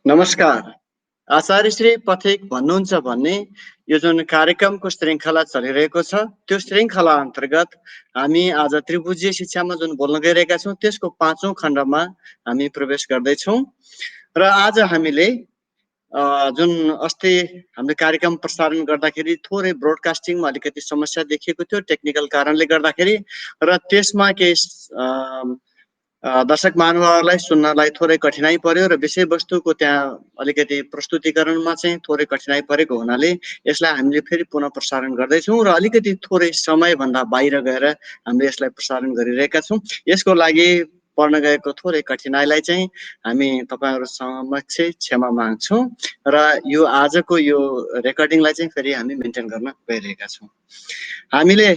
नमस्कार। आचार्य श्री पथिक भन्नुहुन्छ भन्ने यो जुन कार्यक्रमको श्रृङ्खला चलिरहेको छ त्यो श्रृङ्खला अन्तर्गत हामी आज त्रिभुजीय शिक्षामा जुन बोल्न गइरहेका छौँ त्यसको 5औं खण्डमा हामी प्रवेश गर्दैछौँ। र आज हामीले जुन अस्ति हामीले कार्यक्रम प्रसारण गर्दाखेरि थोरै ब्रोडकास्टिङमा अलिकति समस्या देखिएको थियो टेक्निकल कारणले गर्दाखेरि, र त्यसमा केही दर्शक महानुभावहरूलाई सुन्नलाई थोरै कठिनाइ पर्यो र विषयवस्तुको त्यहाँ अलिकति प्रस्तुतिकरणमा चाहिँ थोरै कठिनाइ परेको हुनाले यसलाई हामीले फेरि पुनः प्रसारण गर्दैछौँ र अलिकति थोरै समयभन्दा बाहिर गएर हामीले यसलाई प्रसारण गरिरहेका छौँ। यसको लागि पर्न गएको थोरै कठिनाइलाई चाहिँ हामी तपाईँहरू समक्ष क्षमा माग्छौँ र यो आजको यो रेकर्डिङलाई चाहिँ फेरि हामी मेन्टेन गर्न गइरहेका छौँ। हामीले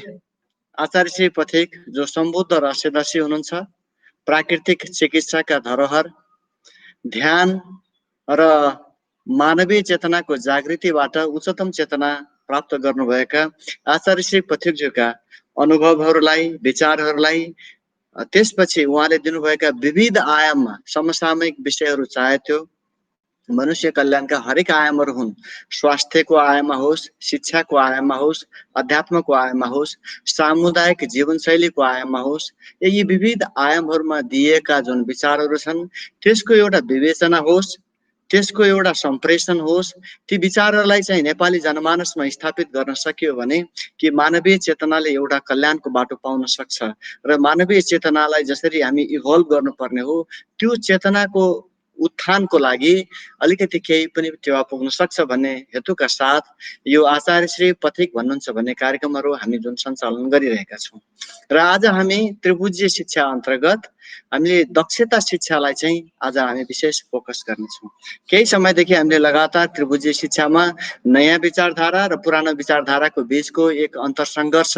आचार्य श्री पथिक जो सम्बुद्ध रहस्यदर्शी हुनुहुन्छ, प्राकृतिक चिकित्साका धरोहर, ध्यान र मानवीय चेतनाको जागृतिबाट उच्चतम चेतना प्राप्त गर्नुभएका आचार्य श्री पथिकज्यूका अनुभवहरूलाई, विचारहरूलाई, त्यसपछि उहाँले दिनुभएका विविध आयाममा समसामयिक विषयहरू चाहे त्यो मनुष्य कल्याणका हरेक आयामहरू हुन्, स्वास्थ्यको आयाममा होस्, शिक्षाको आयाममा होस्, अध्यात्मको आयाममा होस्, सामुदायिक जीवनशैलीको आयाममा होस्, यी विविध आयामहरूमा दिएका जुन विचारहरू छन् त्यसको एउटा विवेचना होस्, त्यसको एउटा सम्प्रेषण होस्, ती विचारहरूलाई चाहिँ नेपाली जनमानसमा स्थापित गर्न सकियो भने कि मानवीय चेतनाले एउटा कल्याणको बाटो पाउन सक्छ र मानवीय चेतनालाई जसरी हामी इभल्भ गर्नुपर्ने हो त्यो चेतनाको उत्थानको लागि अलिकति केही पनि टेवा पुग्न सक्छ भन्ने हेतुका साथ यो आचार्य श्री पथिक भन्नुहुन्छ भन्ने कार्यक्रमहरू हामी जुन सञ्चालन गरिरहेका छौँ। र आज हामी त्रिभुजीय शिक्षा अन्तर्गत हामीले दक्षता शिक्षालाई चाहिँ आज हामी विशेष फोकस गर्नेछौँ। केही समयदेखि हामीले लगातार त्रिभुजीय शिक्षामा नयाँ विचारधारा र पुरानो विचारधाराको बीचको एक अन्तरसङ्घर्ष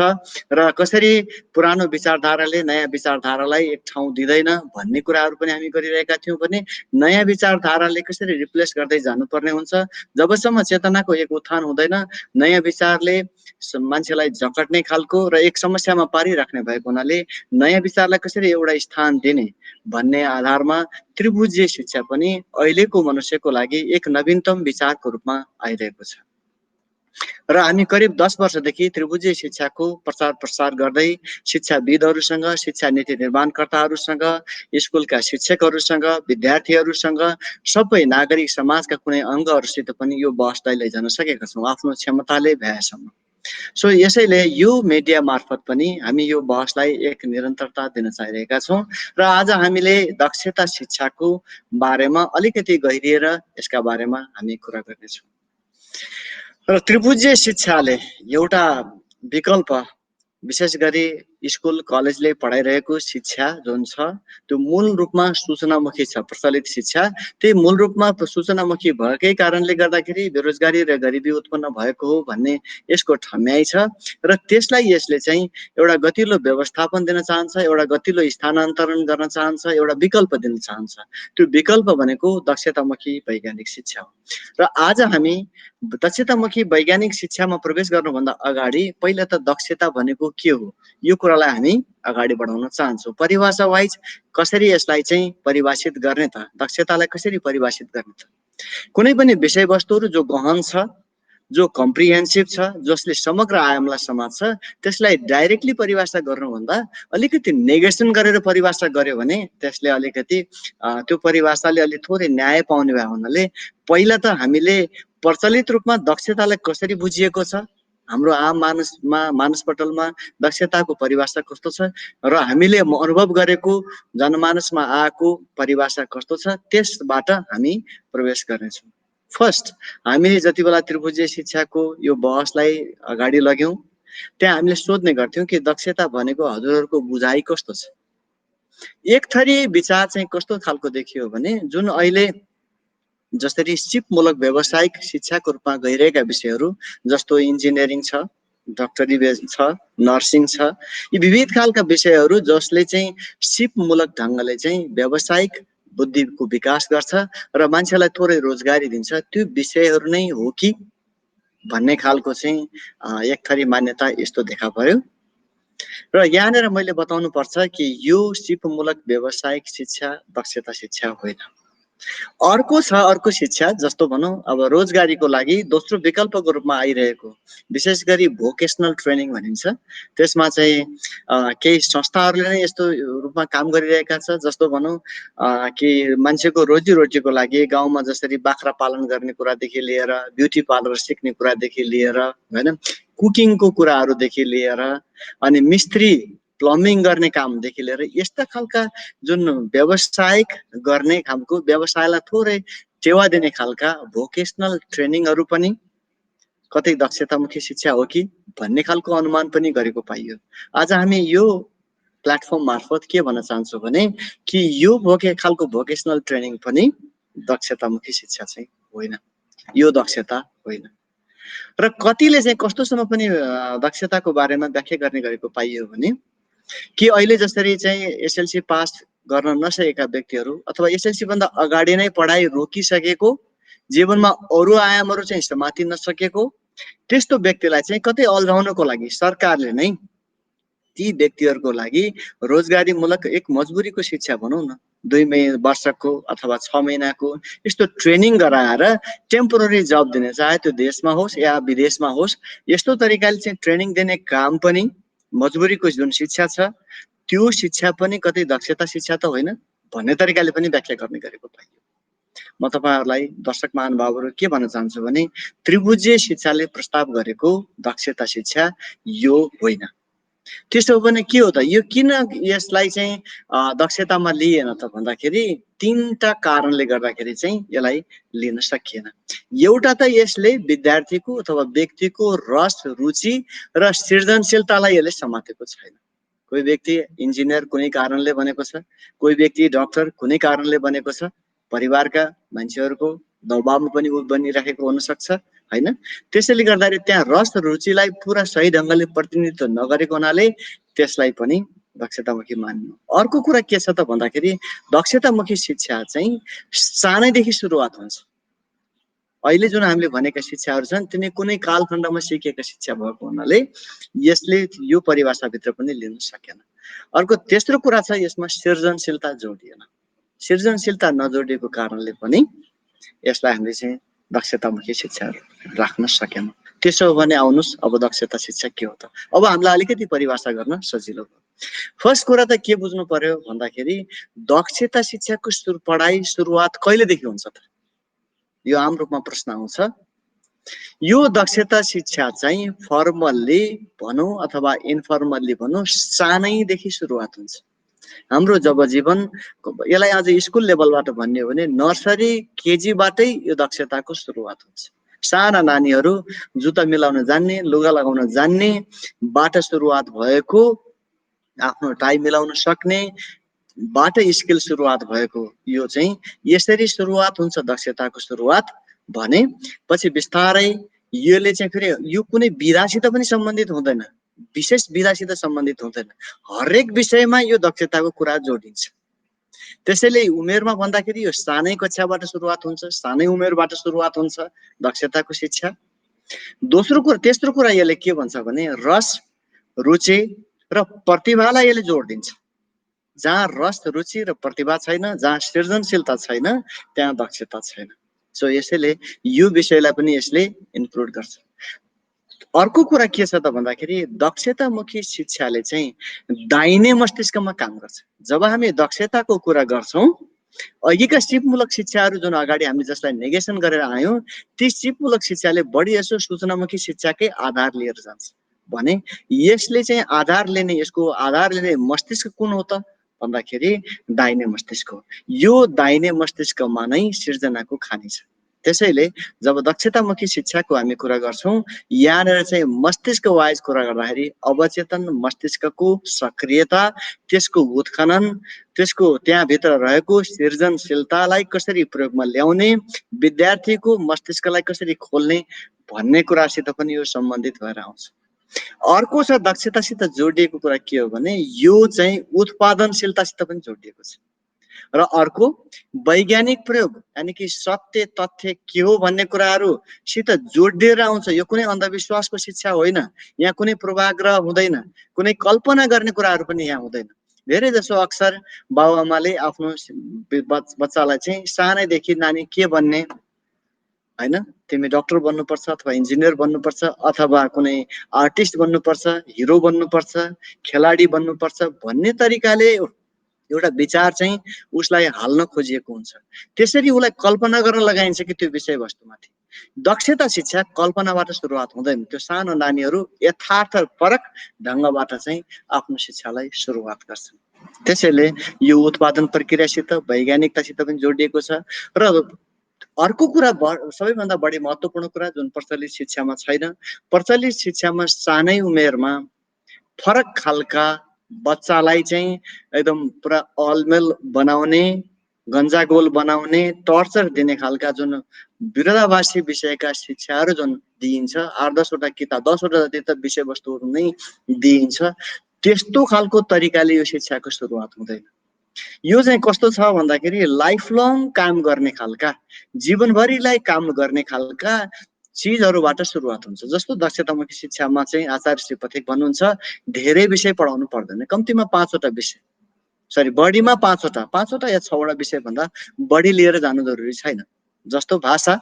र कसरी पुरानो विचारधाराले नयाँ विचारधारालाई एक ठाउँ दिँदैन भन्ने कुराहरू पनि हामी गरिरहेका थियौँ भने नयाँ विचारधाराले कसरी रिप्लेस गर्दै जानुपर्ने हुन्छ। जबसम्म चेतनाको एक उत्थान हुँदैन, नयाँ विचारले मान्छेलाई जकड्ने खालको र एक समस्यामा पारिराख्ने भएको हुनाले नयाँ विचारलाई कसरी एउटा स्थान दिने भन्ने आधारमा त्रिभुजीय शिक्षा पनि अहिलेको मनुष्यको लागि एक नवीनतम विचारको रूपमा आइरहेको छ। र हामी करिब 10 वर्षदेखि त्रिभुजीय शिक्षाको प्रचार प्रसार गर्दै शिक्षाविदहरूसँग, शिक्षा नीति निर्माणकर्ताहरूसँग, स्कुलका शिक्षकहरूसँग, विद्यार्थीहरूसँग, सबै नागरिक समाजका कुनै अङ्गहरूसित पनि यो बहसलाई लैजान सकेका छौँ आफ्नो क्षमताले भ्याएसम्म। सो यसैले यो मिडिया मार्फत पनि हामी यो बहसलाई एक निरन्तरता दिन चाहिरहेका छौँ र आज हामीले दक्षता शिक्षाको बारेमा अलिकति गहिरिएर यसका बारेमा हामी कुरा गर्नेछौँ। र त्रिभुजीय शिक्षाले एउटा विकल्प विशेष गरी स्कुल कलेजले पढाइरहेको शिक्षा जुन छ त्यो मूल रूपमा सूचनामुखी छ। प्रचलित शिक्षा त्यही मूल रूपमा सूचनामुखी भएकै कारणले गर्दाखेरि बेरोजगारी र गरिबी उत्पन्न भएको हो भन्ने यसको ठम्याइ छ र त्यसलाई यसले चाहिँ एउटा गतिलो व्यवस्थापन दिन चाहन्छ, एउटा गतिलो स्थानान्तरण गर्न चाहन्छ, एउटा विकल्प दिन चाहन्छ। त्यो विकल्प भनेको दक्षतामुखी वैज्ञानिक शिक्षा हो। र आज हामी दक्षतामुखी वैज्ञानिक शिक्षामा प्रवेश गर्नुभन्दा अगाडि पहिला त दक्षता भनेको के हो यो कुरालाई हामी अगाडि बढाउन चाहन्छौँ। परिभाषा वाइज कसरी यसलाई चाहिँ परिभाषित गर्ने त, दक्षतालाई कसरी परिभाषित गर्ने त? कुनै पनि विषयवस्तुहरू जो गहन छ, जो कम्प्रिहेन्सिभ छ, जसले समग्र आयामलाई समात्छ, त्यसलाई डाइरेक्टली परिभाषा गर्नुभन्दा अलिकति नेगेसन गरेर परिभाषा गर्यो भने त्यसले अलिकति त्यो परिभाषाले अलि थोरै न्याय पाउने भए हुनाले पहिला त हामीले प्रचलित रूपमा दक्षतालाई कसरी बुझिएको छ, हाम्रो आम मानसपटलमा दक्षताको परिभाषा कस्तो छ र हामीले अनुभव गरेको जनमानसमा आएको परिभाषा कस्तो छ त्यसबाट हामी प्रवेश गर्नेछौँ। फर्स्ट हामीले जति बेला त्रिभुजीय शिक्षाको यो बहसलाई अगाडि लग्यौँ त्यहाँ हामीले सोध्ने गर्थ्यौँ कि दक्षता भनेको हजुरहरूको बुझाइ कस्तो छ। एक थरी विचार चाहिँ कस्तो खालको देखियो भने जुन अहिले जसरी सिपमूलक व्यावसायिक शिक्षाको रूपमा गइरहेका विषयहरू जस्तो इन्जिनियरिङ छ, डक्टरी छ, नर्सिङ छ, यी विविध खालका विषयहरू जसले चाहिँ सिपमूलक ढङ्गले चाहिँ व्यावसायिक बुद्धिको विकास गर्छ र मान्छेलाई थोरै रोजगारी दिन्छ, त्यो विषयहरू नै हो कि भन्ने खालको चाहिँ एक थरी मान्यता यस्तो देखा पर्यो। र यहाँनिर मैले बताउनु पर्छ कि यो सिपमूलक व्यावसायिक शिक्षा दक्षता शिक्षा होइन। अर्को छ अर्को शिक्षा जस्तो भनौँ अब रोजगारीको लागि दोस्रो विकल्पको रूपमा आइरहेको विशेष गरी भोकेसनल ट्रेनिङ भनिन्छ। त्यसमा चाहिँ केही संस्थाहरूले नै यस्तो रूपमा काम गरिरहेका छ जस्तो भनौँ कि मान्छेको रोजीरोटीको लागि गाउँमा जसरी बाख्रा पालन गर्ने कुरादेखि लिएर ब्युटी पार्लर सिक्ने कुरादेखि लिएर हैन कुकिङको कुराहरूदेखि लिएर अनि मिस्त्री प्लम्बिङ गर्ने कामदेखि लिएर यस्ता खालका जुन व्यावसायिक गर्ने खालको व्यवसायलाई थोरै टेवा दिने खालका भोकेसनल ट्रेनिङहरू पनि कतै दक्षतामुखी शिक्षा हो कि भन्ने खालको अनुमान पनि गरेको पाइयो। आज हामी यो प्लेटफर्म मार्फत के भन्न चाहन्छौँ भने कि यो खालको भोकेसनल ट्रेनिङ पनि दक्षतामुखी शिक्षा चाहिँ होइन, यो दक्षता होइन। र कतिले चाहिँ कस्तोसम्म पनि दक्षताको बारेमा व्याख्या गर्ने गरेको पाइयो भने कि अहिले जसरी चाहिँ एसएलसी पास गर्न नसकेका व्यक्तिहरू अथवा एसएलसी भन्दा अगाडि नै पढाइ रोकिसकेको जीवनमा अरू आयामहरू चाहिँ समातिन नसकेको त्यस्तो व्यक्तिलाई चाहिँ कतै अल्झाउनको लागि सरकारले नै ती व्यक्तिहरूको लागि रोजगारीमूलक एक मजबुरीको शिक्षा भनौँ न 2 वर्षको अथवा 6 महिनाको यस्तो ट्रेनिङ गराएर टेम्पोररी जब दिने चाहे त्यो देशमा होस् या विदेशमा होस् यस्तो तरिकाले चाहिँ ट्रेनिङ दिने काम पनि मजबुरीको जुन शिक्षा छ त्यो शिक्षा पनि कतै दक्षता शिक्षा त होइन भन्ने तरिकाले पनि व्याख्या गर्ने गरेको पाइयो। म तपाईहरुलाई दर्शक महानुभावहरु के भन्न चाहन्छु भने त्रिभुजीय शिक्षाले प्रस्ताव गरेको दक्षता शिक्षा यो होइन। त्यसो भने के हो त यो किन यसलाई चाहिँ दक्षतामा लिएन त भन्दाखेरि तीनटा कारणले गर्दाखेरि चाहिँ यसलाई लिन सकिएन। एउटा त यसले विद्यार्थीको अथवा व्यक्तिको रस रुचि र सृजनशीलतालाई यसले समातेको छैन। कोही व्यक्ति इन्जिनियर कुनै कारणले बनेको छ, कोही व्यक्ति डाक्टर कुनै कारणले बनेको छ, परिवारका मान्छेहरुको दबावमा पनि उ बनिरहेको हुन सक्छ हैन। त्यसैले गर्दाखेरि त्यहाँ रस रुचिलाई पुरा सही ढंगले प्रतिनिधित्व नगरेको हुनाले त्यसलाई पनि दक्षतामुखी मान्नु। अर्को कुरा के छ त भन्दाखेरि दक्षतामुखी शिक्षा चाहिँ सानैदेखि सुरुवात हुन्छ। अहिले जुन हामीले भनेका शिक्षाहरू छन् तिनी कुनै कालखण्डमा सिकेका शिक्षा भएको हुनाले यसले यो परिभाषा भित्र पनि लिन सकेन। अर्को तेस्रो कुरा छ यसमा सृजनशीलता जोडिएन। सृजनशीलता नजोडिएको कारणले पनि यसलाई हामीले चाहिँ दक्षतामुखी शिक्षा राख्न सकेनौं। त्यसो हो भने आउनुस् अब दक्षता शिक्षा के हो त? अब हामीलाई अलिकति परिभाषा गर्न सजिलो भयो। फर्स्ट कुरा त के बुझ्नु पर्यो भन्दाखेरि दक्षता शिक्षाको पढाइ सुरुवात कहिलेदेखि हुन्छ त? यो आम रूपमा प्रश्न आउँछ। यो दक्षता शिक्षा चाहिँ फर्मल्ली भनौं अथवा इन्फर्मल्ली भनौं सानैदेखि सुरुवात हुन्छ। हाम्रो जब जीवन यसलाई आज स्कुल लेभलबाट भन्ने हो भने नर्सरी केजीबाटै यो दक्षताको सुरुवात हुन्छ। साना नानीहरू जुत्ता मिलाउन जान्ने, लुगा लगाउन जान्ने बाट सुरुवात भएको, आफ्नो टाई मिलाउन सक्ने बाट स्किल सुरुवात भएको यो चाहिँ यसरी सुरुवात हुन्छ दक्षताको सुरुवात भने पछि बिस्तारै यसले चाहिँ फेरि यो कुनै विधासित पनि सम्बन्धित हुँदैन, विशेष विधासित सम्बन्धित हुँदैन। हरेक विषयमा यो दक्षताको कुरा जोडिन्छ। त्यसैले उमेरमा भन्दाखेरि यो सानै कक्षाबाट सुरुवात हुन्छ, सानै उमेरबाट सुरुवात हुन्छ दक्षताको शिक्षा। तेस्रो कुरा यसले के भन्छ भने रस, रुचि र प्रतिभालाई यसले जोड दिन्छ। जहाँ रस, रुचि र प्रतिभा छैन, जहाँ सृजनशीलता छैन, त्यहाँ दक्षता छैन। सो यसैले यो विषयलाई पनि यसले इन्क्लुड गर्छ। अर्को कुरा के छ त भन्दाखेरि दक्षतामुखी शिक्षाले चाहिँ दाहिने मस्तिष्कमा काम गर्छ। जब हामी दक्षताको कुरा गर्छौं अघिका सिपमूलक शिक्षाहरू जुन अगाडि हामी जसलाई नेगेसन गरेर आयौं ती सिपमूलक शिक्षाले बढी यसो सूचनामुखी शिक्षाकै आधार लिएर जान्छ भने यसले चाहिँ आधार लिने यसको आधार लिने मस्तिष्क कुन हो त भन्दाखेरि दाहिने मस्तिष्क हो। यो दाहिने मस्तिष्कमा नै सृजनाको खानी छ। त्यसैले जब दक्षतामुखी शिक्षाको हामी कुरा गर्छौं यहाँनिर चाहिँ मस्तिष्क वाइज कुरा गर्दाखेरि अवचेतन मस्तिष्कको सक्रियता, त्यसको उत्खनन, त्यसको त्यहाँ भित्र रहेको सृजनशीलतालाई कसरी प्रयोगमा ल्याउने, विद्यार्थीको मस्तिष्कलाई कसरी खोल्ने भन्ने कुरासित पनि यो सम्बन्धित भएर आउँछ। अर्को छ दक्षतासित जोडिएको कुरा के हो भने यो चाहिँ उत्पादनशीलतासित पनि जोडिएको छ। र अर्को वैज्ञानिक प्रयोग यानी कि सत्य तथ्य के हो भन्ने कुराहरुसित जोडिएर आउँछ। यो कुनै अन्धविश्वासको शिक्षा होइन, यहाँ कुनै पूर्वाग्रह हुँदैन, कुनै कल्पना गर्ने कुराहरु पनि यहाँ हुँदैन। धेरै जसो अक्सर बाबुआमाले आफ्नो बच्चालाई चाहिँ सानैदेखि नानी के बन्ने हैन, तिमी डाक्टर बन्नुपर्छ अथवा इन्जिनियर बन्नुपर्छ अथवा कुनै आर्टिस्ट बन्नुपर्छ, हिरो बन्नुपर्छ, खेलाडी बन्नुपर्छ भन्ने तरिकाले एउटा विचार चाहिँ उसलाई हाल्न खोजिएको हुन्छ। त्यसरी उसलाई कल्पना गर्न लगाइन्छ कि त्यो विषयवस्तुमाथि। दक्षता शिक्षा कल्पनाबाट सुरुवात हुँदैन। त्यो सानो नानीहरू यथार्थपरक ढङ्गबाट चाहिँ आफ्नो शिक्षालाई सुरुवात गर्छन्। त्यसैले यो उत्पादन प्रक्रियासित वैज्ञानिकतासित पनि जोडिएको छ। र अर्को कुरा सबैभन्दा बढी महत्त्वपूर्ण कुरा जुन प्रचलित शिक्षामा छैन, प्रचलित शिक्षामा सानै उमेरमा फरक खालका बच्चालाई चाहिँ एकदम पुरा अलमेल बनाउने, गन्जागोल बनाउने, टर्चर दिने खालका जुन विरोधाभासी विषयका शिक्षाहरू जुन दिइन्छ, 8-10 वटा किताब, 10 वटा जति त विषयवस्तुहरू नै दिइन्छ, त्यस्तो खालको तरिकाले यो शिक्षाको सुरुवात हुँदैन। यो चाहिँ कस्तो छ भन्दाखेरि लाइफ लङ काम गर्ने खालका, जीवनभरिलाई काम गर्ने खालका चिजहरूबाट सुरुवात हुन्छ। जस्तो दक्षतामुखी शिक्षामा चाहिँ आचार्य श्री पथिक भन्नुहुन्छ, धेरै विषय पढाउनु पर्दैन, कम्तीमा 5 वटा विषय, सरी बढीमा 5 वटा, 5 वटा या 6 वटा विषय भन्दा बढी लिएर जानु जरुरी छैन। जस्तो भाषा,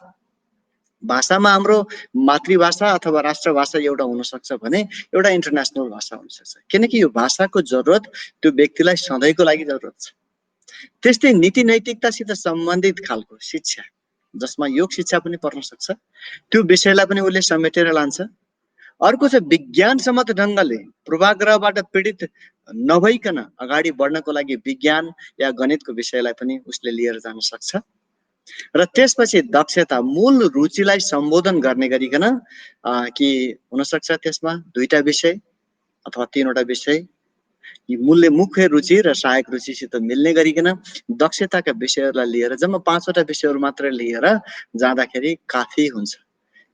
भाषामा हाम्रो मातृभाषा अथवा राष्ट्रभाषा एउटा हुन सक्छ भने एउटा इन्टरनेसनल भाषा हुन सक्छ, किनकि यो भाषाको जरुरत त्यो व्यक्तिलाई सधैँको लागि जरुरत छ। त्यस्तै नीति नैतिकतासित सम्बन्धित खालको शिक्षा, जसमा योग शिक्षा पनि पर्न सक्छ, त्यो विषयलाई पनि उसले समेटेर लान्छ। अर्को चाहिँ विज्ञानसम्मत ढङ्गले पूर्वाग्रहबाट पीडित नभइकन अगाडि बढ्नको लागि विज्ञान या गणितको विषयलाई पनि उसले लिएर जान सक्छ। र त्यसपछि दक्षता मूल रुचिलाई सम्बोधन गर्ने गरिकन कि हुनसक्छ त्यसमा 2टा विषय अथवा 3वटा विषय, यी मुख्य रुचि र सहायक रुचिसित मिल्ने गरिकन दक्षताका विषयहरूलाई लिएर जम्मा 5 वटा विषयहरू मात्र लिएर जाँदाखेरि काफी हुन्छ।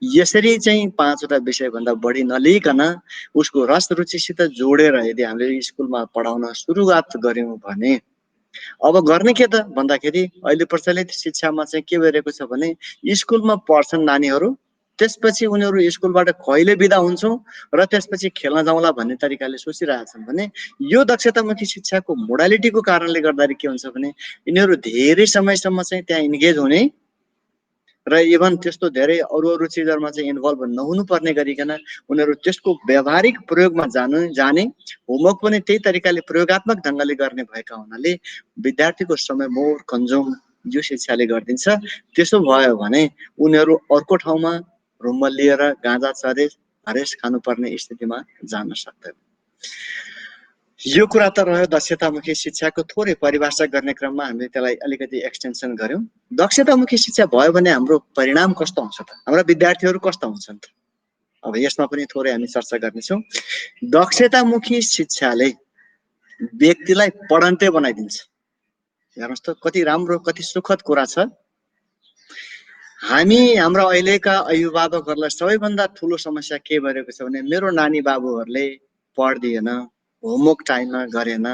यसरी चाहिँ 5 वटा विषयभन्दा बढी नलिइकन उसको रस रुचिसित जोडेर यदि हामीले स्कुलमा पढाउन सुरुवात गर्यौं भने अब गर्ने के त भन्दाखेरि अहिले प्रचलित शिक्षामा चाहिँ के भइरहेको छ भने स्कुलमा पढ्छन् नानीहरू, त्यसपछि उनीहरू स्कुलबाट कहिले बिदा हुन्छौं र त्यसपछि खेल्न जाउँला भन्ने तरिकाले सोचिरहेछन् भने यो दक्षतामुखी शिक्षाको मोडालिटीको कारणले गर्दाखेरि के हुन्छ भने यिनीहरू धेरै समयसम्म चाहिँ त्यहाँ इन्गेज हुने र इभन त्यस्तो धेरै अरू चिजहरुमा चाहिँ इन्भल्भ नहुनु पर्ने गरिकन उनीहरू त्यसको व्यावहारिक प्रयोगमा जाने, होमवर्क पनि त्यही तरिकाले प्रयोगात्मक ढंगले गर्ने भएका हुनाले विद्यार्थीको समय मोर कन्ज्युम यो शिक्षाले गर्दिन्छ। त्यसो भयो भने उनीहरू अर्को ठाउँमा रुममा लिएर गाँजा चरे हरेस खानुपर्ने स्थितिमा जान सक्दैन। यो कुरा त रह्यो दक्षतामुखी शिक्षाको थोरै परिभाषा गर्ने क्रममा हामीले त्यसलाई अलिकति एक्सटेन्सन गर्यौं। दक्षतामुखी शिक्षा भयो भने हाम्रो परिणाम कस्तो हुन्छ त, हाम्रा विद्यार्थीहरू कस्ता हुन्छन् त, अब यसमा पनि थोरै हामी चर्चा गर्नेछौं। दक्षतामुखी शिक्षाले व्यक्तिलाई पढन्ते बनाइदिन्छ। हेर्नुस् त कति राम्रो कति सुखद कुरा छ। हामी हाम्रा अहिलेका अभिभावकहरूलाई सबैभन्दा ठूलो समस्या के भइरहेको छ भने मेरो नानी बाबुहरूले पढ्दिएन, होमवर्क टाइममा गरेन,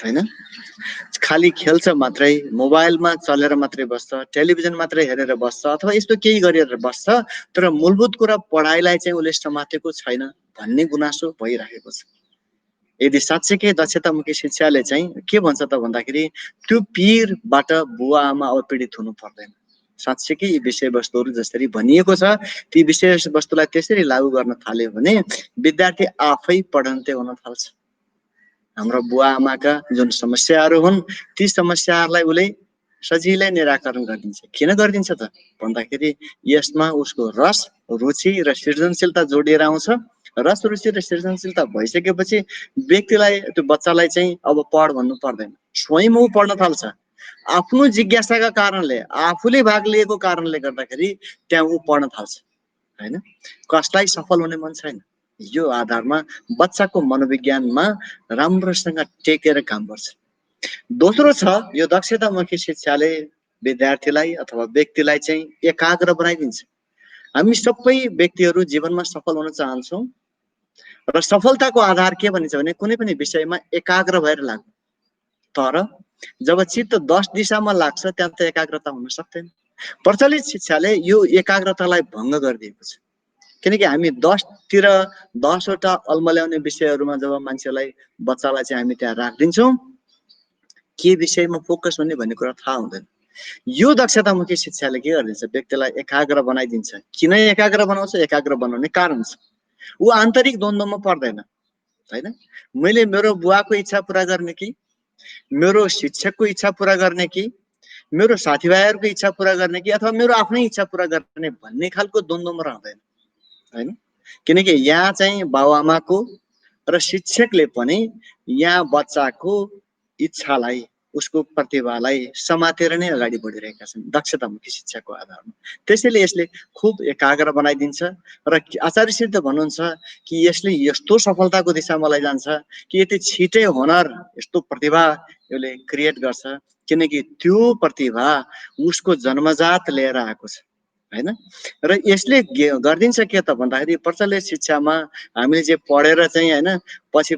हैन, खाली खेल्छ मात्रै, मोबाइलमा चलेर मात्रै बस्छ, टेलिभिजन मात्रै हेरेर बस्छ अथवा यस्तो केही गरेर बस्छ, तर मूलभूत कुरा पढाइलाई चाहिँ उसले समातेको छैन भन्ने गुनासो भइरहेको छ। यदि साच्चै दक्षतामुखी शिक्षाले चाहिँ के भन्छ त भन्दाखेरि त्यो पीरबाट बुवा आमा अब पीडित हुनु पर्दैन। साच्चै यी विषयवस्तुहरू जसरी भनिएको छ ती विषयवस्तुलाई त्यसरी लागू गर्न थाल्यो भने विद्यार्थी आफै पढन्ते हुन थाल्छ। हाम्रो बुवा आमाका जुन समस्याहरू हुन् ती समस्याहरूलाई उले सजिलै निराकरण गरिदिन्छ। किन गरिदिन्छ त भन्दाखेरि यसमा उसको रस रुचि र सृजनशीलता जोडिएर आउँछ। रस रुचि र सृजनशीलता भइसकेपछि व्यक्तिलाई त्यो बच्चालाई चाहिँ अब पढ भन्नु पर्दैन, स्वयं ऊ पढ्न थाल्छ। आफ्नो जिज्ञासाका कारणले आफूले भाग लिएको कारणले गर्दाखेरि त्यहाँ ऊ पढ्न थाल्छ, हैन। कसलाई सफल हुने मन छैन, यो आधारमा बच्चाको मनोविज्ञानमा राम्रोसँग टेकेर काम गर्छ। दोस्रो छ यो दक्षतामुखी शिक्षाले विद्यार्थीलाई अथवा व्यक्तिलाई चाहिँ एकाग्र बनाइदिन्छ। हामी सबै व्यक्तिहरू जीवनमा सफल हुन चाहन्छौं र सफलताको आधार के भनिन्छ भने कुनै पनि विषयमा एकाग्र भएर लाग्नु। तर जब चित्त 10 दिशामा लाग्छ त्यहाँ त एकाग्रता हुन सक्दैन। प्रचलित शिक्षाले यो एकाग्रतालाई भङ्ग गरिदिएको छ। किनकि हामी 10 तिर 10वटा अल्मल्याउने विषयहरूमा जब मान्छेलाई बच्चालाई चाहिँ हामी त्यहाँ राखिदिन्छौँ, के विषयमा फोकस हुने भन्ने कुरा थाहा हुँदैन। यो दक्षतामुखी शिक्षाले के गरिदिन्छ, व्यक्तिलाई एकाग्र बनाइदिन्छ। किन एकाग्र बनाउँछ? एकाग्र बनाउने कारण छ। ऊ आन्तरिक द्वन्द्वमा पर्दैन, हैन? मैले मेरो बुवाको इच्छा पूरा गर्ने कि मेरो शिक्षकको इच्छा पूरा गर्ने कि मेरो साथीभाइहरूको इच्छा पूरा गर्ने कि अथवा मेरो आफ्नै इच्छा पूरा गर्ने भन्ने खालको द्वन्द्वमा रहँदैन, हैन? किनकि यहाँ चाहिँ बाबुआमाको र शिक्षकले पनि यहाँ बच्चाको इच्छालाई, उसको प्रतिभालाई समातेर नै अगाडि बढिरहेका छन् दक्षतामुखी शिक्षाको आधारमा। त्यसैले यसले खुब एकाग्र बनाइदिन्छ र आचार्यश्री त भन्नुहुन्छ कि यसले यस्तो सफलताको दिशामा लैजान्छ कि यति छिटै हुनर, यस्तो प्रतिभा यसले क्रिएट गर्छ, किनकि त्यो प्रतिभा उसको जन्मजात लिएर आएको छ, हैन? र यसले गर्दिन्छ के त भन्दाखेरि प्रचलित शिक्षामा हामीले जे पढेर चाहिँ, हैन, पछि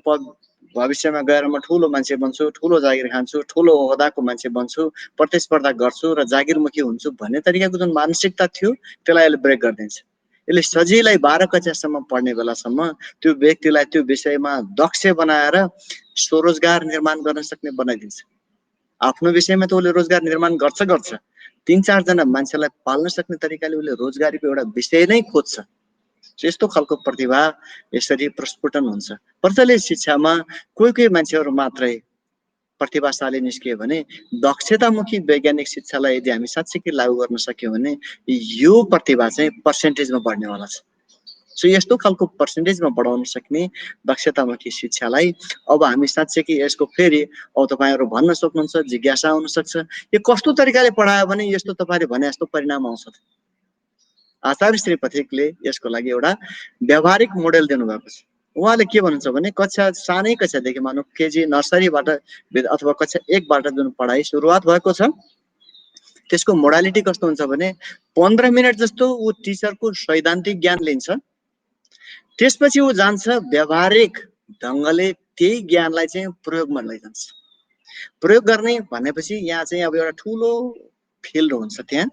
भविष्यमा गएर म ठुलो मान्छे बन्छु, ठुलो जागिर खान्छु, ठुलो ओहदाको मान्छे बन्छु, प्रतिस्पर्धा गर्छु र जागिरमुखी हुन्छु भन्ने तरिकाको जुन मानसिकता थियो त्यसलाई यसले ब्रेक गरिदिन्छ। यसले सजिलै 12 कक्षासम्म पढ्ने बेलासम्म त्यो व्यक्तिलाई त्यो विषयमा दक्ष बनाएर स्वरोजगार निर्माण गर्न सक्ने बनाइदिन्छ। आफ्नो विषयमा त उसले रोजगार निर्माण गर्छ, 3-4 जना मान्छेलाई पाल्न सक्ने तरिकाले उसले रोजगारीको एउटा विषय नै खोज्छ। यस्तो खालको प्रतिभा यसरी प्रस्फुटन हुन्छ। प्रचलित शिक्षामा कोही मान्छेहरू मात्रै प्रतिभाशाली निस्कियो भने दक्षतामुखी वैज्ञानिक शिक्षालाई यदि हामी साँच्चै लागू गर्न सक्यौँ भने यो प्रतिभा चाहिँ पर्सेन्टेजमा बढ्नेवाला छ। सो यस्तो खालको पर्सेन्टेजमा बढाउन सक्ने दक्षतामुखी शिक्षालाई अब हामी साँच्चै यसको फेरि अब तपाईँहरू भन्न सक्नुहुन्छ, जिज्ञासा हुनसक्छ, यो कस्तो तरिकाले पढायो भने यस्तो तपाईँले भने जस्तो परिणाम आउँछ। आचार्यश्री पथिकले यसको लागि एउटा व्यावहारिक मोडेल दिनुभएको छ। उहाँले के भन्नुहुन्छ भने सानै कक्षादेखि मानौँ केजी नर्सरीबाट अथवा कक्षा 1बाट जुन पढाइ सुरुवात भएको छ त्यसको मोडालिटी कस्तो हुन्छ भने 15 मिनट जस्तो ऊ टिचरको सैद्धान्तिक ज्ञान लिन्छ, त्यसपछि ऊ जान्छ व्यावहारिक ढङ्गले त्यही ज्ञानलाई चाहिँ प्रयोगमा लैजान्छ। प्रयोग गर्ने भनेपछि यहाँ चाहिँ अब एउटा ठुलो फिल्ड हुन्छ, त्यहाँ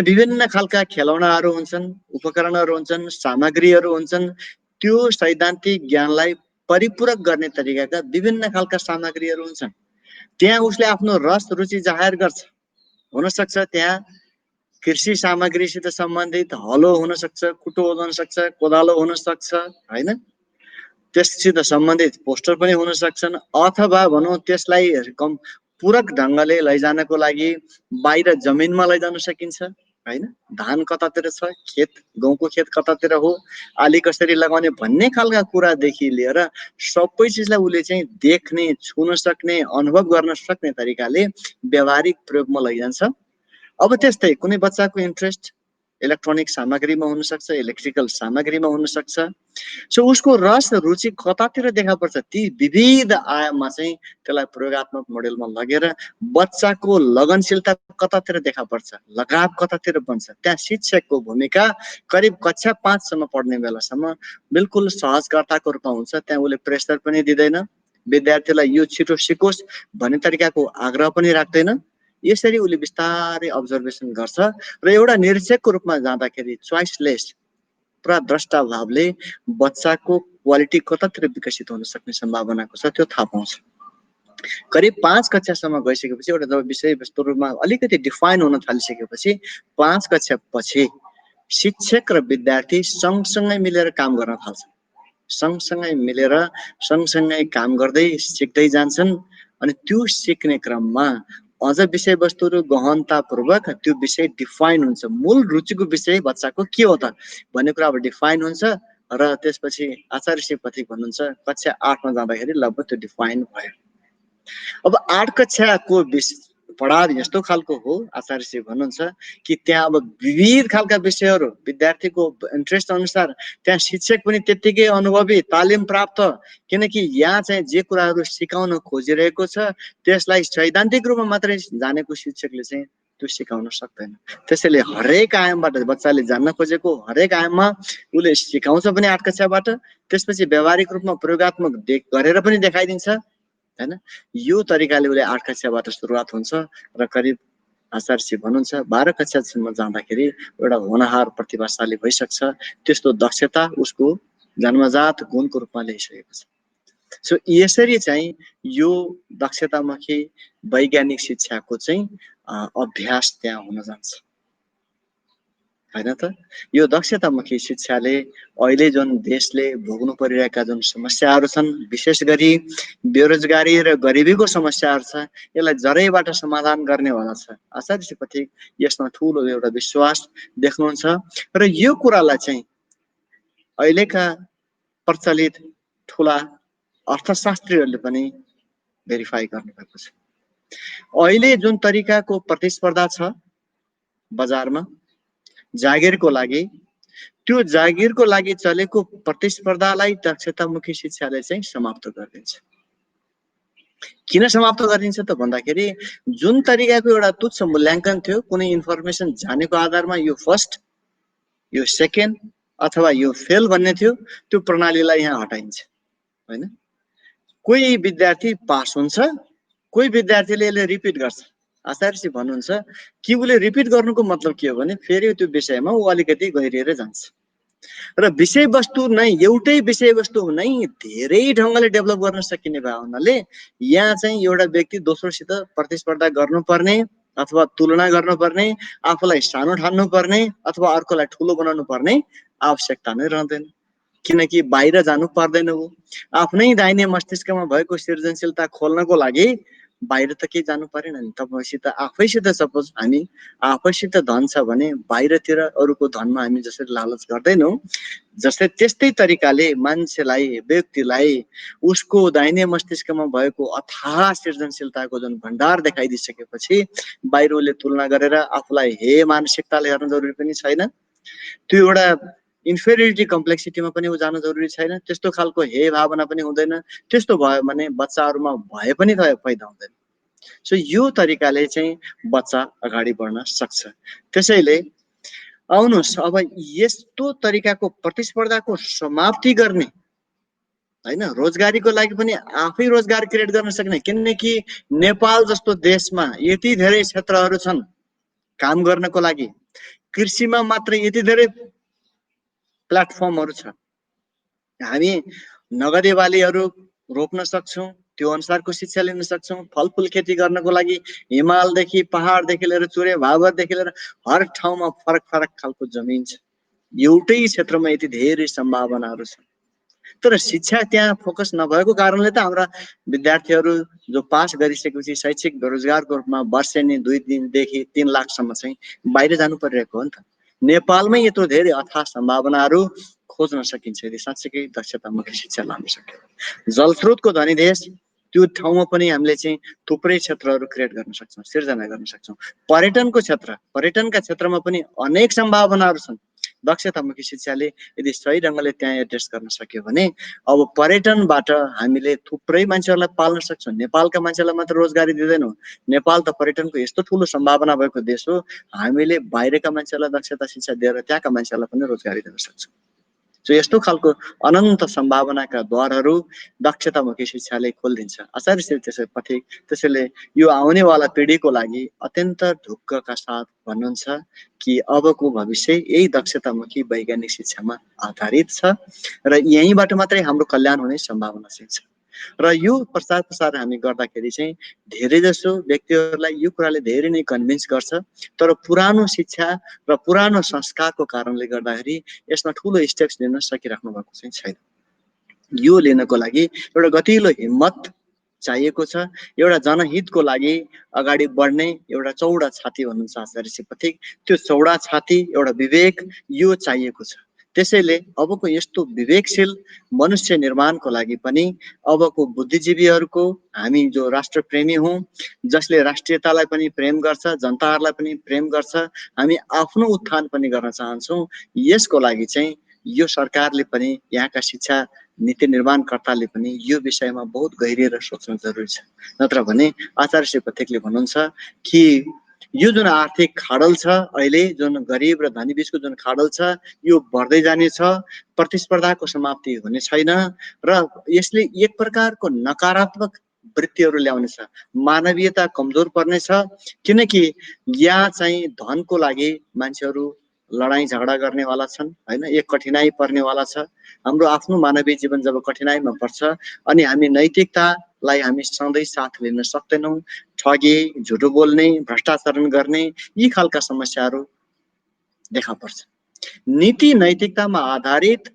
विभिन्न खालका खेलौनाहरू हुन्छन्, उपकरणहरू हुन्छन्, सामग्रीहरू हुन्छन्। त्यो सैद्धान्तिक ज्ञानलाई परिपूरक गर्ने तरिकाका विभिन्न खालका सामग्रीहरू हुन्छन्। त्यहाँ उसले आफ्नो रस रुचि जाहेर गर्छ। हुनसक्छ त्यहाँ कृषि सामग्रीसित सम्बन्धित हलो हुनसक्छ, कुटो हुनसक्छ, कोदालो हुनसक्छ, हैन? त्यससित सम्बन्धित पोस्टर पनि हुन सक्छन्, अथवा भनौँ त्यसलाई पूरक ढङ्गले लैजानको लागि बाहिर जमिनमा लैजान सकिन्छ, हैन? धान कतातिर छ, खेत गाउँको खेत कतातिर हो, आली कसरी लगाउने भन्ने खालका कुरादेखि लिएर सबै चिजलाई उसले चाहिँ देख्ने, छुन सक्ने, अनुभव गर्न सक्ने तरिकाले व्यावहारिक प्रयोगमा लैजान्छ। अब त्यस्तै कुनै बच्चाको इन्ट्रेस्ट इलेक्ट्रोनिक सामग्रीमा हुनसक्छ, इलेक्ट्रिकल सामग्रीमा हुनसक्छ। सो उसको रस रुचि कतातिर देखा पर्छ, ती विविध आयाममा चाहिँ त्यसलाई प्रयोगात्मक मोडेलमा लगेर बच्चाको लगनशीलता कतातिर देखा पर्छ, लगाव कतातिर बन्छ, त्यहाँ शिक्षकको भूमिका करिब कक्षा 5सम्म पढ्ने बेलासम्म बिल्कुल सहजकर्ताको रूपमा हुन्छ। त्यहाँ उसले प्रेसर पनि दिँदैन, विद्यार्थीलाई यो छिटो सिकोस् भन्ने तरिकाको आग्रह पनि राख्दैन। यसरी उसले बिस्तारै अब्जर्भेसन गर्छ र एउटा निरीक्षकको रूपमा जाँदाखेरि चोइसलेस पुरा द्रष्टा भावले बच्चाको क्वालिटी कतातिर विकसित हुन सक्ने सम्भावनाको छ त्यो थाहा पाउँछ। करिब 5 कक्षासम्म गइसकेपछि एउटा जब विषयवस्तुमा अलिकति डिफाइन हुन थालिसकेपछि 5 कक्षा पछि शिक्षक र विद्यार्थी सँगसँगै मिलेर काम गर्न थाल्छ। सँगसँगै मिलेर सँगसँगै काम गर्दै सिक्दै जान्छन् अनि त्यो सिक्ने क्रममा अझ विषयवस्तुहरू गहनतापूर्वक त्यो विषय डिफाइन हुन्छ। मूल रुचिको विषय बच्चाको के हो त भन्ने कुरा अब डिफाइन हुन्छ र त्यसपछि आचार्यश्री पथिक भन्नुहुन्छ कक्षा 8मा जाँदाखेरि लगभग त्यो डिफाइन भयो। अब 8 कक्षाको पढाइ यस्तो खालको हो, आचार्यश्री भन्नुहुन्छ कि त्यहाँ अब विविध खालका विषयहरू विद्यार्थीको इन्ट्रेस्ट अनुसार त्यहाँ शिक्षक पनि त्यत्तिकै अनुभवी तालिम प्राप्त, किनकि यहाँ चाहिँ जे कुराहरू सिकाउन खोजिरहेको छ त्यसलाई सैद्धान्तिक रूपमा मात्रै जानेको शिक्षकले चाहिँ त्यो सिकाउन सक्दैन। त्यसैले हरेक आयामबाट बच्चाले जान्न खोजेको हरेक आयाममा उसले सिकाउँछ पनि 8 कक्षाबाट, त्यसपछि व्यावहारिक रूपमा प्रयोगात्मक गरेर पनि देखाइदिन्छ, हैन? यो तरिकाले उसले 8 कक्षाबाट सुरुवात हुन्छ र करिब आचार्यजी भन्नुहुन्छ 12 कक्षासम्म जाँदाखेरि एउटा होनहार प्रतिभाशाली भइसक्छ, त्यस्तो दक्षता उसको जन्मजात गुणको रूपमा ल्याइसकेको छ। सो यसरी चाहिँ यो दक्षतामुखी वैज्ञानिक शिक्षाको चाहिँ अभ्यास त्यहाँ हुन जान्छ हैन त। यो दक्षतामुखी शिक्षाले अहिले जुन देशले भोग्नु परिरहेका जुन समस्याहरू छन्, विशेष गरी बेरोजगारी र गरिबीको समस्याहरू छ, यसलाई जरैबाट समाधान गर्नेवाला छ। आचार्य पथिक यसमा ठुलो एउटा विश्वास देख्नुहुन्छ र यो कुरालाई चाहिँ अहिलेका प्रचलित ठुला अर्थशास्त्रीहरूले पनि भेरिफाई गर्नुभएको छ। अहिले जुन तरिकाको प्रतिस्पर्धा छ बजारमा जागिरको लागि, त्यो जागिरको लागि चलेको प्रतिस्पर्धालाई दक्षतामुखी शिक्षाले चाहिँ समाप्त गरिदिन्छ। किन समाप्त गरिदिन्छ त भन्दाखेरि जुन तरिकाको एउटा तुच्छ मूल्याङ्कन थियो, कुनै इन्फर्मेसन जानेको आधारमा यो फर्स्ट, यो सेकेन्ड अथवा यो फेल भन्ने थियो, त्यो प्रणालीलाई यहाँ हटाइन्छ हैन। कोही विद्यार्थी पास हुन्छ, कोही विद्यार्थीले यसले रिपिट गर्छ। आचार्यजी भन्नुहुन्छ कि उसले रिपिट गर्नुको मतलब के हो भने फेरि त्यो विषयमा ऊ अलिकति गहिरिएर जान्छ र विषयवस्तु नै एउटै विषयवस्तु नै धेरै ढङ्गले डेभलप गर्न सकिने भए हुनाले यहाँ चाहिँ एउटा व्यक्ति दोस्रोसित प्रतिस्पर्धा गर्नुपर्ने अथवा तुलना गर्नुपर्ने, आफूलाई सानो ठान्नुपर्ने अथवा अर्कोलाई ठुलो बनाउनु पर्ने आवश्यकता नै रहँदैन, किनकि बाहिर जानु पर्दैन। ऊ आफ्नै दाहिने मस्तिष्कमा भएको सृजनशीलता खोल्नको लागि बाहिर त केही जानु परेन नि। तपाईसित आफैसित सपोज हामी आफैसित धन छ भने बाहिरतिर अरूको धनमा हामी जसरी लालच गर्दैनौँ, जस्तै त्यस्तै तरिकाले मान्छेलाई, व्यक्तिलाई उसको दाहिने मस्तिष्कमा भएको अथाह सृजनशीलताको जुन भण्डार देखाइदिसकेपछि बाहिर उसले तुलना गरेर आफूलाई हे मानसिकताले हेर्न जरुरी पनि छैन, त्यो एउटा इन्फेरियोरिटी कम्प्लेक्सिटीमा पनि ऊ जानु जरुरी छैन, त्यस्तो खालको हे भावना पनि हुँदैन। त्यस्तो भयो भने बच्चाहरूमा भए पनि पैदा हुँदैन। सो यो तरिकाले चाहिँ बच्चा अगाडि बढ्न सक्छ। त्यसैले आउनुहोस् अब यस्तो तरिकाको प्रतिस्पर्धाको समाप्ति गर्ने हैन, रोजगारीको लागि पनि आफै रोजगार क्रिएट गर्न सक्ने, किनकि नेपाल जस्तो देशमा यति धेरै क्षेत्रहरू छन् काम गर्नको लागि, कृषिमा मात्र यति धेरै प्लेटफर्महरू छ। हामी नगदे बालीहरू रोप्न सक्छौँ, त्यो अनुसारको शिक्षा लिन सक्छौँ। फलफुल खेती गर्नको लागि हिमालदेखि पहाडदेखि लिएर चुरे भावरदेखि लिएर हर ठाउँमा फरक फरक खालको जमिन छ। एउटै क्षेत्रमा यति धेरै सम्भावनाहरू छन्, तर शिक्षा त्यहाँ फोकस नभएको कारणले त हाम्रा विद्यार्थीहरू जो पास गरिसकेपछि शैक्षिक बेरोजगारको रूपमा वर्षेनी 2 दिनदेखि 3 लाखसम्म चाहिँ बाहिर जानु परिरहेको हो नि त। नेपालमै यत्रो धेरै अथाह सम्भावनाहरू खोज्न सकिन्छ यदि साँच्चै दक्षतामुखी शिक्षा लान सक्यो। जलस्रोतको धनी देश, त्यो ठाउँमा पनि हामीले चाहिँ थुप्रै क्षेत्रहरू क्रिएट गर्न सक्छौँ, सिर्जना गर्न सक्छौँ। पर्यटनका क्षेत्रमा पनि अनेक सम्भावनाहरू छन्। दक्षतामुखी शिक्षाले यदि सही ढङ्गले त्यहाँ एड्रेस गर्न सक्यो भने अब पर्यटनबाट हामीले थुप्रै मान्छेहरूलाई पाल्न सक्छौँ। नेपालका मान्छेलाई मात्र रोजगारी दिँदैनौँ, नेपाल त पर्यटनको यस्तो ठुलो सम्भावना भएको देश हो, हामीले बाहिरका मान्छेलाई दक्षता शिक्षा दिएर त्यहाँका मान्छेलाई पनि रोजगारी दिन सक्छौँ। सो यस्तो खालको अनन्त सम्भावनाका द्वारहरू दक्षतामुखी शिक्षाले खोलिदिन्छ। आचार्य श्री त्यसै पथिक त्यसैले यो आउनेवाला पिँढीको लागि अत्यन्त ढुक्कका साथ भन्नुहुन्छ कि अबको भविष्य यही दक्षतामुखी वैज्ञानिक शिक्षामा आधारित छ र यहीँबाट मात्रै हाम्रो कल्याण हुने सम्भावना चाहिँ छ। र यो प्रचार प्रसार हामी गर्दाखेरि चाहिँ धेरै जसो व्यक्तिहरूलाई यो कुराले धेरै नै कन्भिन्स गर्छ, तर पुरानो शिक्षा र पुरानो संस्कारको कारणले गर्दाखेरि यसमा ठुलो स्टेप्स लिन सकिराख्नु भएको चाहिँ छैन। यो लिनको लागि एउटा गतिलो हिम्मत चाहिएको छ, एउटा जनहितको लागि अगाडि बढ्ने एउटा चौडा छाती भन्नुहुन्छ आचार्य श्री पथिक, त्यो चौडा छाती एउटा विवेक यो चाहिएको छ। त्यसैले अबको यस्तो विवेकशील मनुष्य निर्माणको लागि पनि अबको बुद्धिजीवीहरूको, हामी जो राष्ट्रप्रेमी हौँ, जसले राष्ट्रियतालाई पनि प्रेम गर्छ, जनताहरूलाई पनि प्रेम गर्छ, हामी आफ्नो उत्थान पनि गर्न चाहन्छौँ। यसको लागि चाहिँ यो सरकारले पनि, यहाँका शिक्षा नीति निर्माणकर्ताले पनि यो विषयमा बहुत गहिरिएर सोच्नु जरुरी छ। नत्र भने आचार्य श्री पथिकले भन्नुहुन्छ कि यो जुन आर्थिक खाडल छ, अहिले जुन गरिब र धनी बीचको जुन खाडल छ, यो बढ्दै जानेछ, प्रतिस्पर्धाको समाप्ति हुने छैन र यसले एक प्रकारको नकारात्मक वृत्तिहरू ल्याउनेछ, मानवीयता कमजोर पर्नेछ, किनकि यहाँ चाहिँ धनको लागि मान्छेहरू लडाईँ झगडा गर्नेवाला छन् हैन, एक कठिनाई पर्नेवाला छ। हाम्रो आफ्नो मानवीय जीवन जब कठिनाइमा पर्छ अनि हामी नैतिकतालाई हामी सधैँ साथ लिन सक्दैनौँ, ठगी, झुटो बोल्ने, भ्रष्टाचारण गर्ने यी खालका समस्याहरू देखा पर्छ। नीति नैतिकतामा आधारित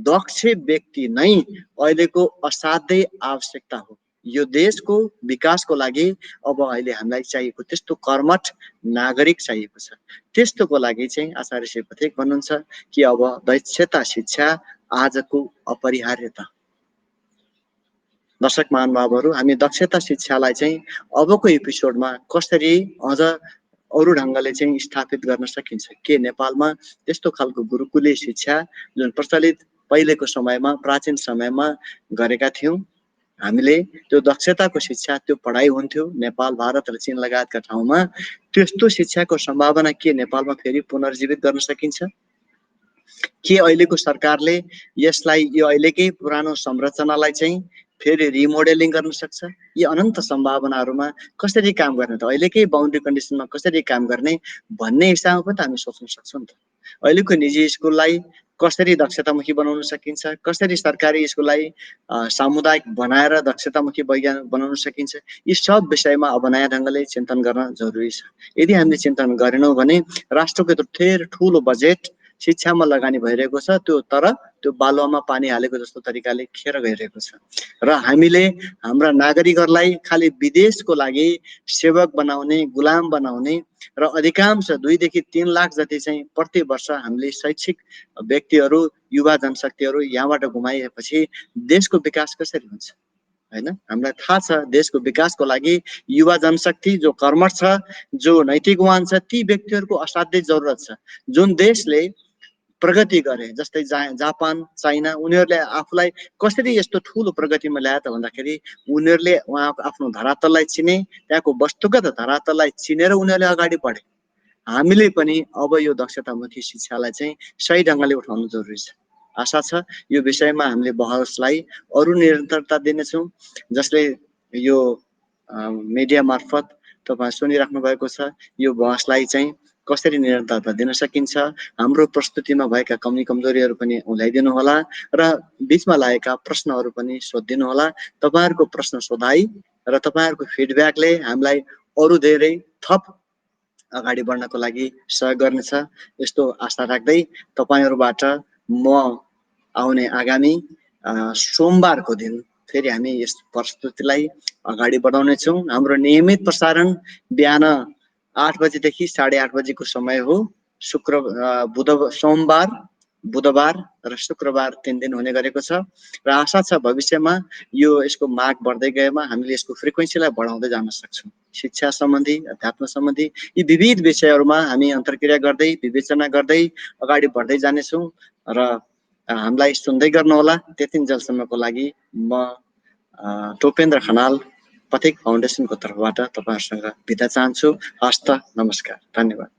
दक्ष व्यक्ति नै अहिलेको असाध्यै आवश्यकता हो। यो देशको विकासको लागि अब अहिले हामीलाई चाहिएको त्यस्तो कर्मठ नागरिक चाहिएको छ। त्यस्तोको लागि चाहिँ आचार्य श्री पथिक भन्नुहुन्छ कि अब दक्षता शिक्षा आजको अपरिहार्यता। दर्शक महानुभावहरू, हामी दक्षता शिक्षालाई चाहिँ अबको एपिसोडमा कसरी अझ अरू ढङ्गले चाहिँ स्थापित गर्न सकिन्छ, के नेपालमा त्यस्तो खालको गुरुकुलीय शिक्षा जुन प्रचलित पहिलेको समयमा प्राचीन समयमा गरेका थियौँ, हामीले त्यो दक्षताको शिक्षा, त्यो पढाइ हुन्थ्यो नेपाल, भारत र चीन लगायतका ठाउँमा, त्यस्तो शिक्षाको सम्भावना के नेपालमा फेरि पुनर्जीवित गर्न सकिन्छ? के अहिलेको सरकारले यसलाई यो अहिलेकै पुरानो संरचनालाई चाहिँ फेरि रिमोडेलिङ गर्न सक्छ? यी अनन्त सम्भावनाहरूमा कसरी काम गर्ने त, अहिलेकै बाउन्ड्री कन्डिसनमा कसरी काम गर्ने भन्ने हिसाबमा पनि त हामी सोच्न सक्छौँ नि त। अहिलेको निजी स्कुललाई कसरी दक्षतामुखी बनाउन सकिन्छ, कसरी सरकारी स्कुललाई सामुदायिक बनाएर दक्षतामुखी वैज्ञानिक बनाउन सकिन्छ, यी सब विषयमा अब नयाँ ढङ्गले चिन्तन गर्न जरुरी छ। यदि हामीले चिन्तन गरेनौँ भने राष्ट्रको त्यो ठुलो बजेट शिक्षामा लगानी भइरहेको छ, तर त्यो बालुवामा पानी हालेको जस्तो तरिकाले खेर गइरहेको छ। र हामीले हाम्रा नागरिकहरूलाई खालि विदेशको लागि सेवक बनाउने, गुलाम बनाउने र अधिकांश 2 देखि 3 लाख जति चाहिँ प्रति वर्ष हामीले शैक्षिक व्यक्तिहरू, युवा जनशक्तिहरू यहाँबाट घुमाइएपछि देशको विकास कसरी हुन्छ हैन? हामीलाई थाहा छ देशको विकासको लागि युवा जनशक्ति जो कर्मठ छ, जो नैतिकवान छ, ती व्यक्तिहरूको असाध्यै जरुरत छ। जुन देशले प्रगति गरे, जस्तै जापान, चाइना, उनीहरूले आफूलाई कसरी यस्तो ठुलो प्रगतिमा ल्याए त भन्दाखेरि उनीहरूले उहाँको आफ्नो धरातललाई चिने, त्यहाँको वस्तुगत धरातललाई चिनेर उनीहरूले अगाडि बढे। हामीले पनि अब यो दक्षतामुखी शिक्षालाई चाहिँ सही ढङ्गले उठाउनु जरुरी छ। आशा छ यो विषयमा हामीले बहसलाई अरू निरन्तरता दिनेछौँ, जसले यो मिडिया मार्फत तपाईँ सुनिराख्नु भएको छ। यो बहसलाई चाहिँ कसरी निरन्तरता दिन सकिन्छ, हाम्रो प्रस्तुतिमा भएका कमी कमजोरीहरू पनि उल्याइदिनु होला र बीचमा लागेका प्रश्नहरू पनि सोधिदिनु होला। तपाईहरुको प्रश्न सोधाइ र तपाईहरुको फिडब्याकले हामीलाई अरू धेरै थप अगाडि बढ्नको लागि सहयोग गर्नेछ, यस्तो आशा राख्दै तपाईहरुबाट म आउने आगामी सोमबारको दिन फेरि हामी यस प्रस्तुतिलाई अगाडि बढाउने छौँ। हाम्रो नियमित प्रसारण बिहान 8 बजेदेखि 8:30 बजेको समय हो। सोमबार, बुधबार र शुक्रबार 3 दिन हुने गरेको छ र आशा छ भविष्यमा यसको माग बढ्दै गएमा हामीले यसको फ्रिक्वेन्सीलाई बढाउँदै जान सक्छौँ। शिक्षा सम्बन्धी, अध्यात्म सम्बन्धी यी विविध विषयहरूमा हामी अन्तर्क्रिया गर्दै, विवेचना गर्दै अगाडि बढ्दै जानेछौँ र हामीलाई सुन्दै गर्नुहोला। त्यतिन्जेलसम्मको लागि म टोपेन्द्र खनाल पथिक फाउन्डेसनको तर्फबाट तपाईहरुसँग बिदा चाहन्छु। हस्त, नमस्कार, धन्यवाद।